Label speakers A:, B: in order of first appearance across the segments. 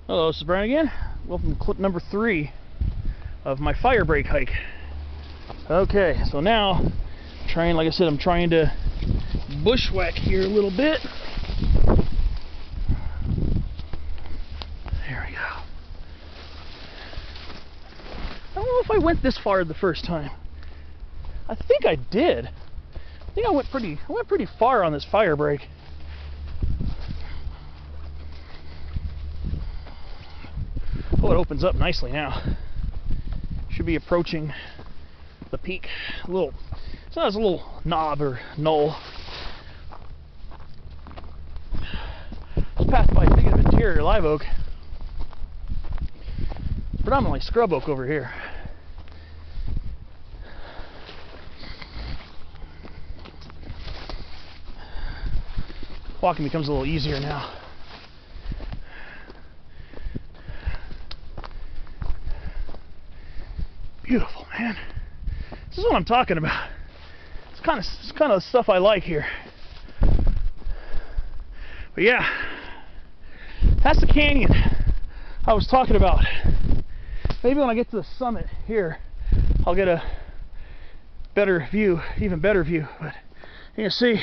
A: Hello, this is Brian again. Welcome to clip number 3 of my Firebreak hike. Okay, so now, like I said, I'm trying to bushwhack here a little bit. There we go. I don't know if I went this far the first time. I think I did. I think I went pretty far on this Firebreak. Oh, it opens up nicely now. Should be approaching the peak. So that's a little knob or knoll. Just passed by a big interior live oak. Predominantly scrub oak over here. Walking becomes a little easier now. Beautiful, man. This is what I'm talking about. It's kind of the stuff I like here. But yeah, that's the canyon I was talking about. Maybe when I get to the summit here, I'll get a better view, even better view. But you can see,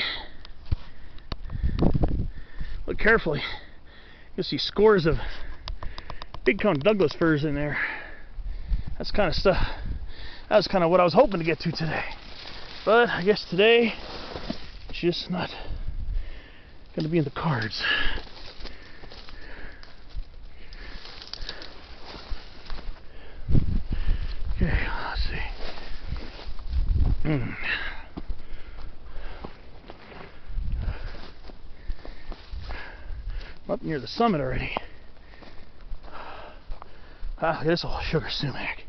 A: look carefully, you'll see scores of big cone Douglas firs in there. That's kind of stuff. That's kind of what I was hoping to get to today. But I guess today, it's just not going to be in the cards. Okay, let's see. I'm up near the summit already. Ah, look at this old sugar sumac.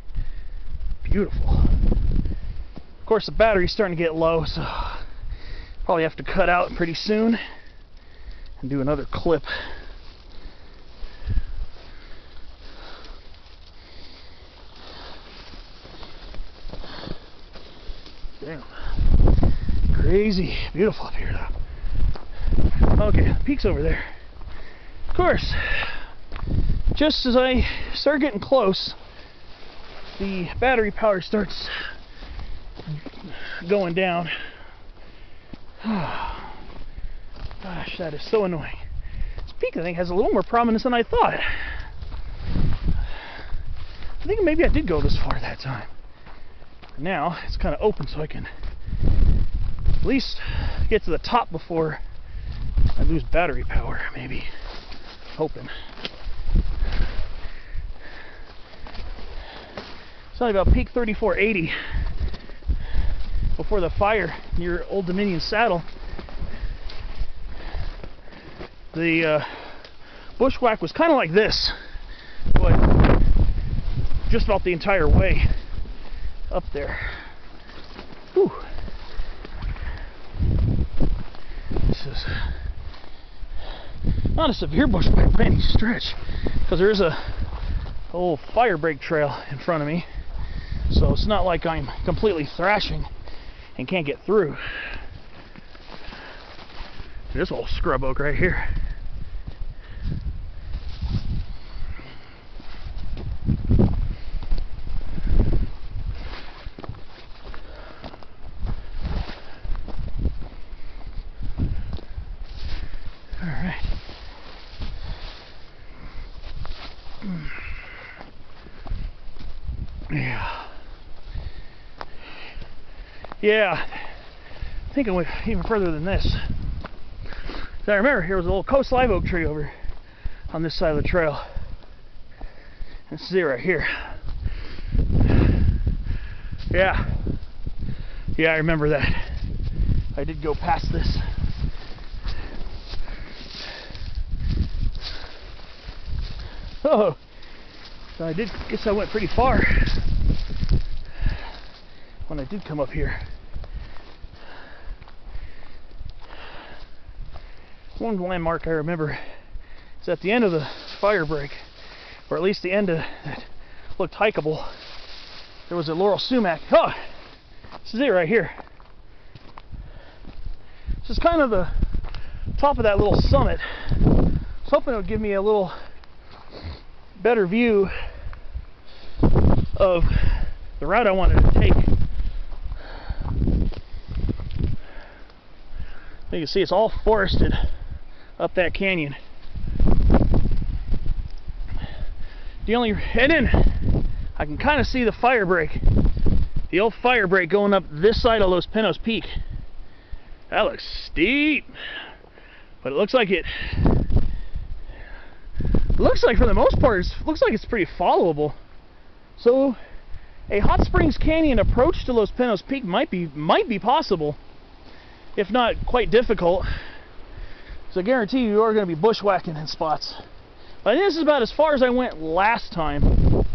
A: Beautiful. Of course, the battery's starting to get low, so probably have to cut out pretty soon and do another clip. Damn. Crazy. Beautiful up here, though. Okay, the peak's over there. Of course, just as I start getting close, the battery power starts going down. Gosh, that is so annoying. This peak, I think, has a little more prominence than I thought. I think maybe I did go this far that time. Now it's kind of open, so I can at least get to the top before I lose battery power, maybe. Hoping. Something about peak 3480 before the fire near Old Dominion Saddle. The bushwhack was kind of like this, but just about the entire way up there. Whew. This is not a severe bushwhack by any stretch, because there is a whole Firebreak trail in front of me. So it's not like I'm completely thrashing and can't get through. This old scrub oak right here. All right. Yeah, I think I went even further than this. So I remember here was a little coast live oak tree over on this side of the trail. This is it right here. Yeah, I remember that. I did go past this. Oh, so I guess I went pretty far when I did come up here. One landmark I remember is at the end of the Firebreak, or at least the end of that looked hikeable. There was a laurel sumac. Oh, this is it right here. This is kind of the top of that little summit. I was hoping it would give me a little better view of the route I wanted to take. You can see it's all forested up that canyon. And then I can kind of see the Firebreak, the old Firebreak going up this side of Los Pinos Peak. That looks steep, but it looks like for the most part, it looks like it's pretty followable. So a Hot Springs Canyon approach to Los Pinos Peak might be possible, if not quite difficult. So I guarantee you are going to be bushwhacking in spots. But this is about as far as I went last time.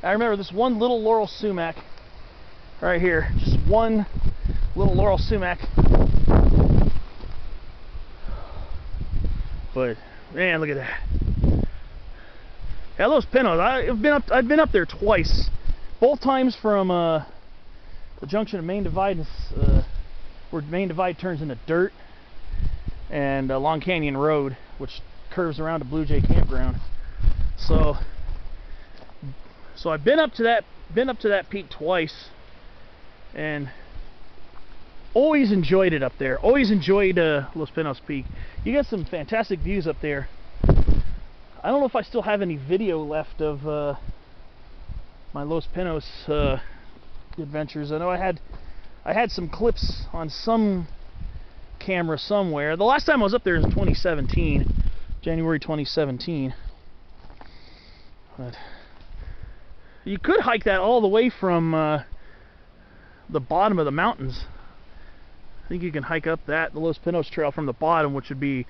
A: I remember this one little laurel sumac right here. Just one little laurel sumac. But man, look at that. Yeah, Los Pinos. I've been up there twice. Both times from the junction of Main Divide, where Main Divide turns into dirt, and Long Canyon Road, which curves around to Blue Jay Campground. So I've been up to that peak twice, and always enjoyed it up there. Always enjoyed Los Pinos Peak. You got some fantastic views up there. I don't know if I still have any video left of my Los Pinos adventures. I know I had some clips on some camera somewhere. The last time I was up there was in 2017, January 2017. But you could hike that all the way from the bottom of the mountains. I think you can hike up the Los Pinos Trail from the bottom, which would be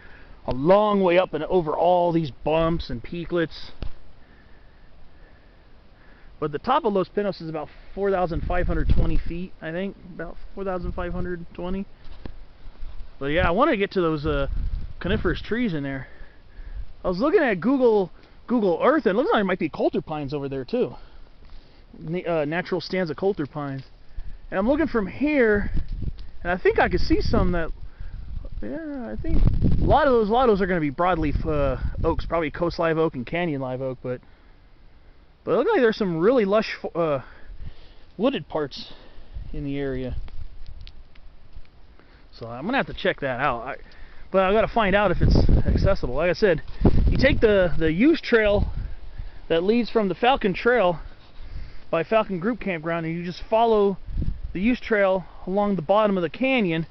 A: a long way up and over all these bumps and peaklets. But the top of Los Pinos is about 4,520 feet, I think. About 4,520. But yeah, I want to get to those coniferous trees in there. I was looking at Google Earth, and it looks like there might be coulter pines over there too. Natural stands of coulter pines. And I'm looking from here, and I think I could see some that, yeah, I think a lot of those are going to be broadleaf oaks, probably coast live oak and canyon live oak, but it looks like there's some really lush wooded parts in the area. So I'm gonna have to check that out. But I gotta find out if it's accessible. Like I said, you take the used trail that leads from the Falcon Trail by Falcon Group Campground, and you just follow the used trail along the bottom of the canyon,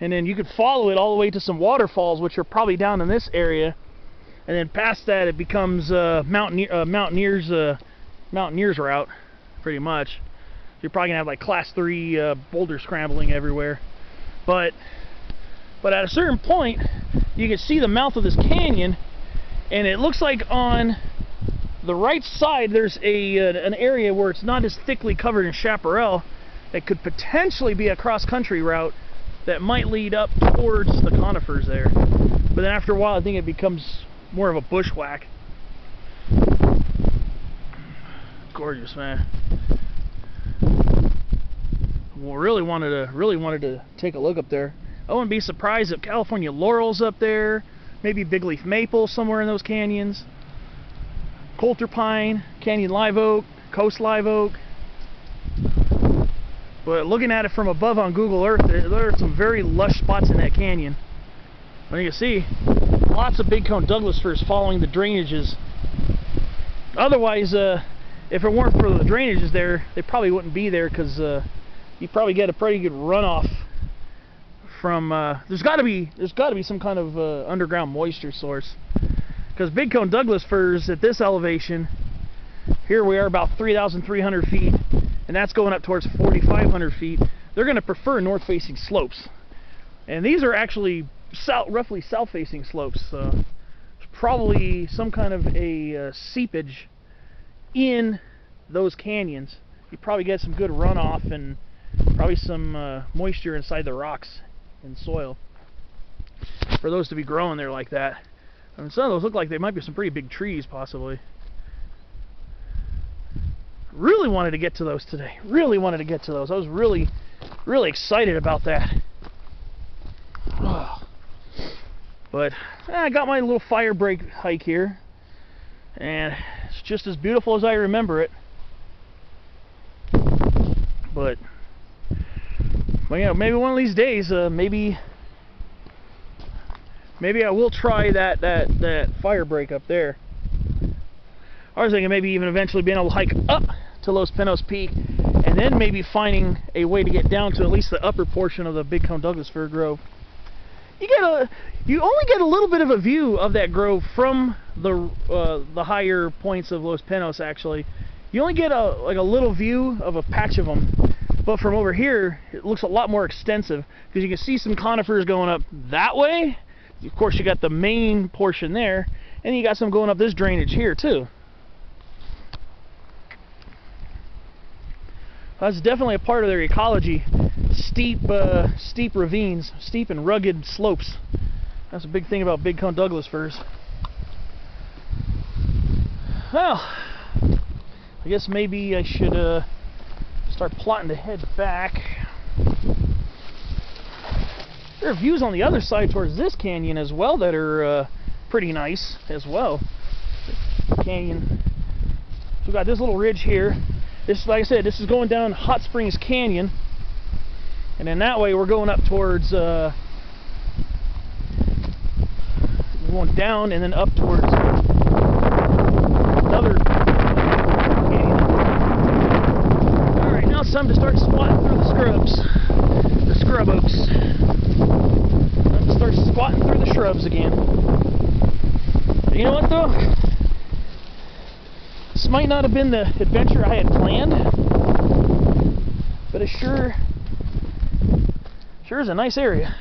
A: and then you could follow it all the way to some waterfalls, which are probably down in this area, and then past that it becomes mountaineers route, pretty much. You're probably gonna have like class 3 boulder scrambling everywhere. But at a certain point, you can see the mouth of this canyon, and it looks like on the right side there's an area where it's not as thickly covered in chaparral that could potentially be a cross-country route that might lead up towards the conifers there. But then after a while, I think it becomes more of a bushwhack. Gorgeous, man. Well, really wanted to take a look up there. I wouldn't be surprised if California laurel's up there, maybe big leaf maple somewhere in those canyons, coulter pine, canyon live oak, coast live oak. But looking at it from above on Google Earth, there are some very lush spots in that canyon. Well, you can see lots of big cone Douglas firs following the drainages. Otherwise, if it weren't for the drainages there, they probably wouldn't be there, because you probably get a pretty good runoff from there's got to be some kind of underground moisture source, because big cone Douglas firs at this elevation here, we are about 3,300 feet, and that's going up towards 4,500 feet. They're going to prefer north facing slopes, and these are actually roughly south facing slopes. There's probably some kind of a seepage in those canyons. You probably get some good runoff and probably some moisture inside the rocks and soil for those to be growing there like that. I mean, some of those look like they might be some pretty big trees, possibly. Really wanted to get to those today. Really wanted to get to those. I was really excited about that. But I got my little Firebreak hike here, and it's just as beautiful as I remember it. But yeah, maybe one of these days, maybe I will try that Firebreak up there. I was thinking maybe even eventually being able to hike up to Los Pinos Peak, and then maybe finding a way to get down to at least the upper portion of the Big Cone Douglas Fir Grove. You only get a little bit of a view of that grove from the higher points of Los Pinos. Actually, you only get a little view of a patch of them, but from over here it looks a lot more extensive because you can see some conifers going up that way. Of course, you got the main portion there, and you got some going up this drainage here too. That's definitely a part of their ecology. Steep ravines, steep and rugged slopes. That's a big thing about Big Cone Douglas firs. Well, I guess maybe I should start plotting to head back. There are views on the other side towards this canyon as well that are pretty nice as well. Canyon. So we got this little ridge here. This, like I said, this is going down Hot Springs Canyon, and then that way we're going up towards, going down and then up towards another canyon. All right, now it's time to start squatting through the scrubs, the scrub oaks. Time to start squatting through the shrubs again. But you know what though? This might not have been the adventure I had planned, but it sure is a nice area.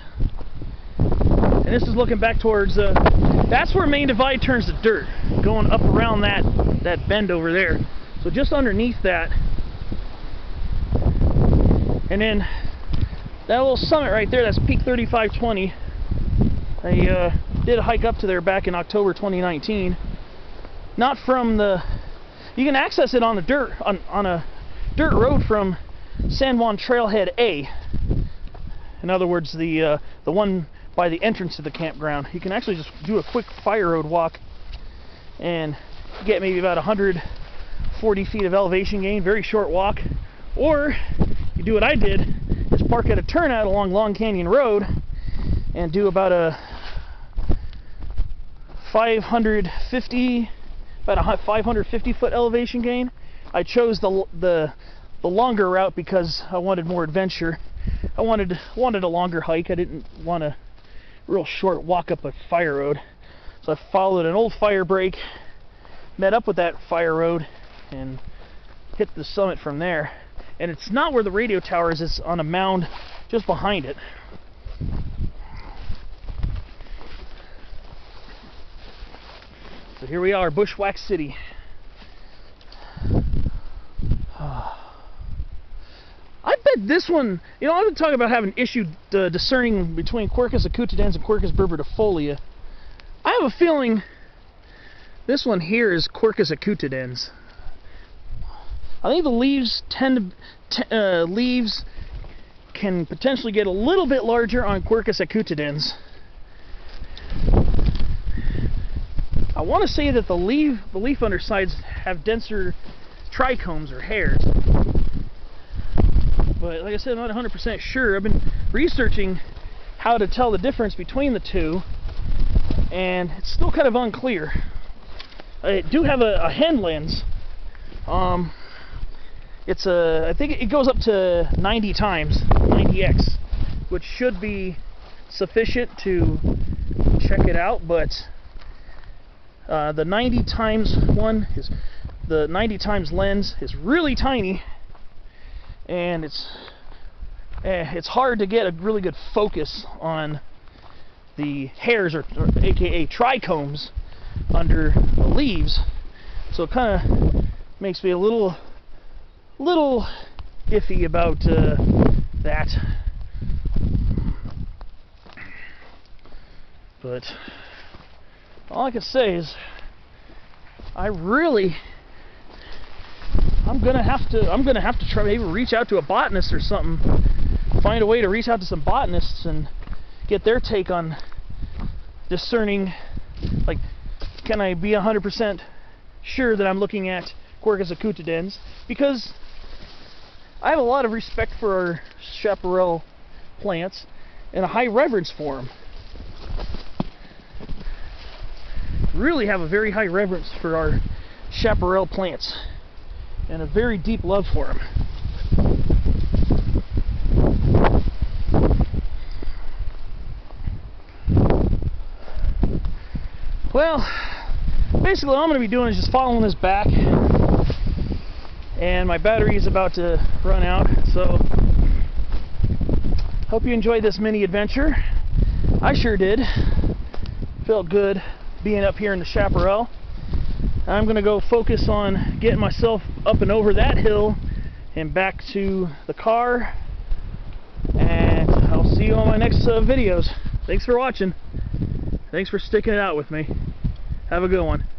A: And this is looking back towards, that's where Main Divide turns to dirt, going up around that bend over there. So just underneath that, and then that little summit right there, that's Peak 3520. I did a hike up to there back in October 2019. Not from the... You can access it on a dirt road from San Juan Trailhead A. In other words, the one by the entrance to the campground. You can actually just do a quick fire road walk and get maybe about 140 feet of elevation gain, very short walk. Or you do what I did, is park at a turnout along Long Canyon Road and do about a 550 foot elevation gain. I chose the longer route because I wanted more adventure. I wanted a longer hike. I didn't want a real short walk up a fire road. So I followed an old Firebreak, met up with that fire road, and hit the summit from there. And it's not where the radio tower is, it's on a mound just behind it. So here we are, Bushwhack City. I bet this one, you know, I've been talking about having issue discerning between Quercus acutidens and Quercus berberdifolia. I have a feeling this one here is Quercus acutidens. I think the leaves leaves can potentially get a little bit larger on Quercus acutidens. I want to say that the leaf undersides have denser trichomes or hairs. But like I said, I'm not 100% sure. I've been researching how to tell the difference between the two, and it's still kind of unclear. I do have a hen lens. It's I think it goes up to 90 times, 90x, which should be sufficient to check it out. But the 90 times one is the 90 times lens is really tiny. And it's hard to get a really good focus on the hairs, or aka trichomes, under the leaves. So it kind of makes me a little iffy about that. But all I can say is I'm gonna have to try maybe reach out to a botanist or something, find a way to reach out to some botanists and get their take on discerning, like, can I be 100% sure that I'm looking at Quercus acutidens? Because I have a lot of respect for our chaparral plants and a high reverence for them. Really have a very high reverence for our chaparral plants and a very deep love for them. Well, basically what I'm going to be doing is just following this back, and my battery is about to run out, so hope you enjoyed this mini adventure. I sure did. Felt good being up here in the chaparral. I'm going to go focus on getting myself up and over that hill and back to the car, and I'll see you on my next videos. Thanks for watching. Thanks for sticking it out with me. Have a good one.